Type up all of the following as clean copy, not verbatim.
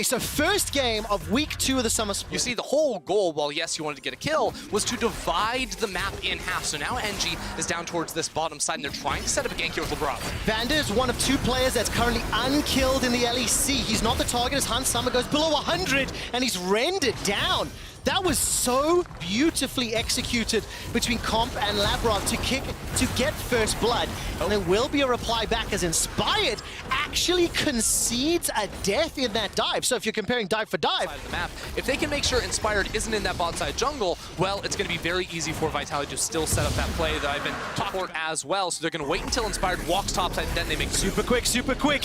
So first game of week 2 of the summer split. You see, the whole goal, well, yes, you wanted to get a kill, was to divide the map in half. So now NG is down towards this bottom side, and they're trying to set up a gank here with LeBron. Vander is one of 2 players that's currently unkilled in the LEC. He's not the target as Hans Summer goes below 100, and he's rendered down. That was so beautifully executed between Comp and Labrov to get first blood. And there will be a reply back as Inspired actually concedes a death in that dive. So if you're comparing dive for dive, Side of the map, if they can make sure Inspired isn't in that bot side jungle, well, it's going to be very easy for Vitality to still set up that play that I've been talking about as well. So they're going to wait until Inspired walks topside, and then they make super quick.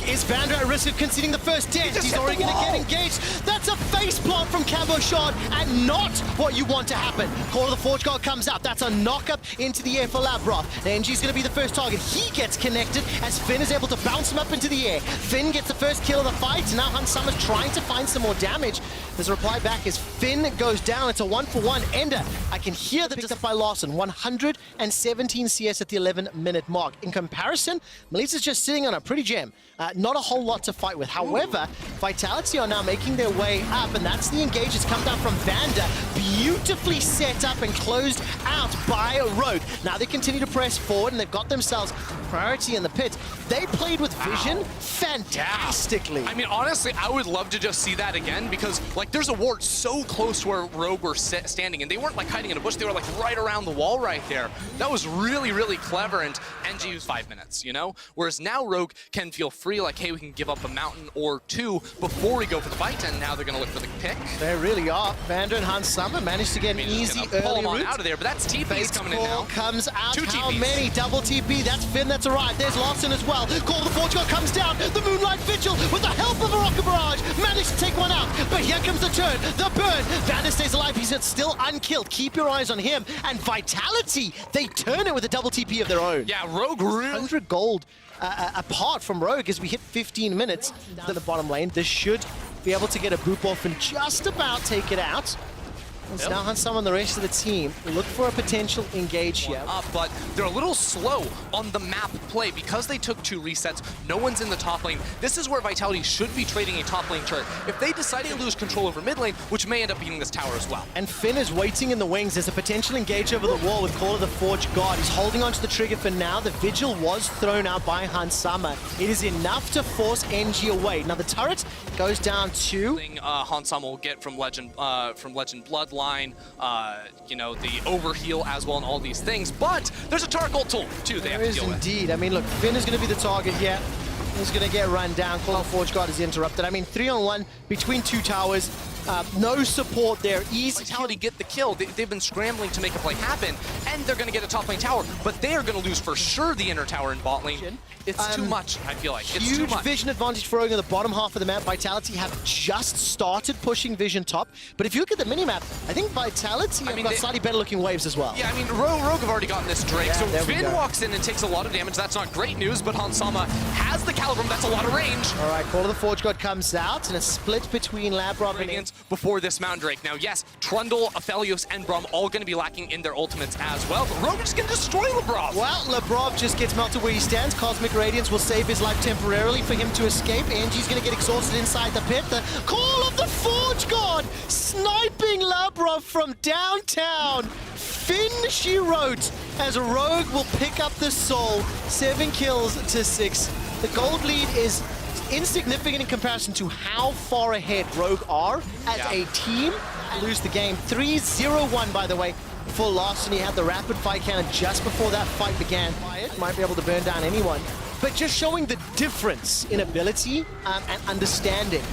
Is Vander at risk of conceding the first death? He's already going to get engaged. That's a face plant from Cabo Shard, and not what you want to happen. Call of the Forge God comes out. That's a knock-up into the air for Labrov. NG's going to be the first target. He gets connected as Finn is able to bounce him up into the air. Finn gets the first kill of the fight. Now Hans Summer's trying to find some more damage. There's a reply back as Finn goes down. It's a 1-for-1 ender. I can hear the picked up by Larson. 117 CS at the 11-minute mark. In comparison, Melissa's just sitting on a pretty gem. Not a whole lot to fight with. However, Vitality are now making their way up, and that's the engage. It's come down from Vander. Beautifully set up and closed out by Rogue. Now they continue to press forward, and they've got themselves priority in the pit. They played with vision fantastically. I mean, honestly, I would love to just see that again, because like there's a ward so close to where Rogue were standing, and they weren't like hiding in a bush. They were like right around the wall right there. That was really, really clever, and NG was 5 minutes, you know? Whereas now Rogue can feel free, like, hey, we can give up a mountain or 2 before we go for the fight, and now they're going to look for the pick. They really are. Vander and Hans Summer managed to get an easy early route. Out of there, but that's TP's coming in now. Comes out. 2 How TPs. many? Double TP. That's Finn that's arrived. There's Larson as well. Call of the Forge God comes down. The Moonlight Vigil with the help of a Rocket Barrage managed to take one out. But here comes the turn. The burn. Vander stays alive. He's still unkilled. Keep your eyes on him. And Vitality, they turn it with a double TP of their own. Yeah, Rogue really... 100 gold apart from Rogue as we hit 15 minutes to the bottom lane. This should be able to get a boop off and just about take it out. It's now Hans Summer and the rest of the team look for a potential engage here. But they're a little slow on the map play because they took 2 resets. No one's in the top lane. This is where Vitality should be trading a top lane turret. If they decide to lose control over mid lane, which may end up beating this tower as well. And Finn is waiting in the wings. There's a potential engage over the wall with Call of the Forge God. He's holding onto the trigger for now. The Vigil was thrown out by Hans Summer. It is enough to force NG away. Now the turret goes down to... Hans Summer will get from Legend Bloodline, you know, the overheal as well and all these things. But there's a turret gold tool too they have to deal with. Indeed. I mean, look, Finn is going to be the target here. He's going to get run down. Call of the Forge God is interrupted. I mean, 3-on-1 between 2 towers. No support there. Easy. Vitality get the kill. They've been scrambling to make a play happen, and they're going to get a top lane tower, but they are going to lose for sure the inner tower in bot lane. It's too much, I feel like. It's too much. Huge vision advantage for Rogue in the bottom half of the map. Vitality have just started pushing vision top, but if you look at the minimap, I think Vitality have got slightly better looking waves as well. Yeah, I mean, Rogue have already gotten this Drake, yeah, so Finn walks in and takes a lot of damage. That's not great news, but Hans Summer has the Calibrum. That's a lot of range. All right, Call of the Forge God comes out, and a split between Labrov and... before this Mountain Drake. Now, yes, Trundle, Aphelios, and Brum all going to be lacking in their ultimates as well, but Rogue is going to destroy Labrov. Well, Labrov just gets melted where he stands. Cosmic Radiance will save his life temporarily for him to escape. Angie's going to get exhausted inside the pit. The Call of the Forge God sniping Labrov from downtown. Finn, she wrote, as Rogue will pick up the soul. 7 kills to 6. The gold lead is insignificant in comparison to how far ahead Rogue are as a team. Lose the game 3-0-1, by the way, for Larson. He had the rapid fire cannon just before that fight began. Might be able to burn down anyone, but just showing the difference in ability and understanding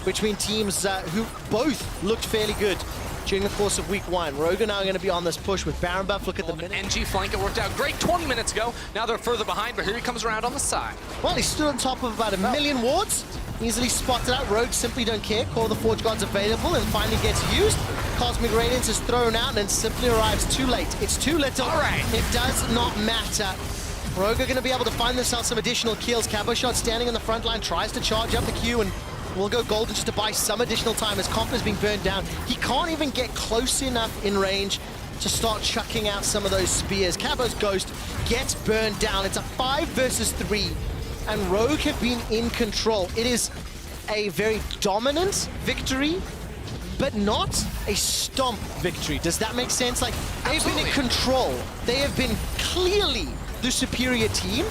between teams who both looked fairly good during the course of week 1. Rogue are now going to be on this push with Baron buff. Look at the minute. NG flank, it worked out great 20 minutes ago. Now they're further behind, but here he comes around on the side. Well, he stood on top of about 1 million wards. Easily spotted out. Rogue simply don't care. Call of the Forge God's available and finally gets used. Cosmic Radiance is thrown out and then simply arrives too late. It's too little. All right. It does not matter. Rogue are going to be able to find themselves some additional kills. Cabo Shot standing on the front line, tries to charge up the queue, and will go golden just to buy some additional time as Comp is being burned down. He can't even get close enough in range to start chucking out some of those spears. Cabo's Ghost gets burned down. It's a 5 versus 3, and Rogue have been in control. It is a very dominant victory, but not a stomp victory. Does that make sense? Like, they've been in control. They have been clearly the superior team,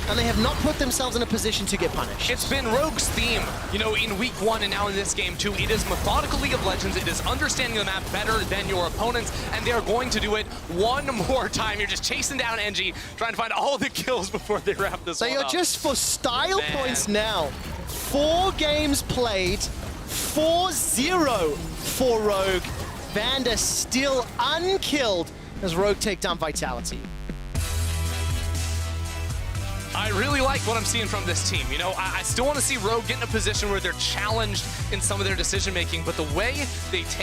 and they have not put themselves in a position to get punished. It's been Rogue's theme, you know, in week 1 and now in this game too. It is methodical League of Legends. It is understanding the map better than your opponents, and they are going to do it one more time. You're just chasing down NG, trying to find all the kills before they wrap this one They are up. just for style points now. 4 games played, 4-0 for Rogue. Vanda still unkilled as Rogue take down Vitality. I really like what I'm seeing from this team. You know, I still want to see Rogue get in a position where they're challenged in some of their decision making, but the way they take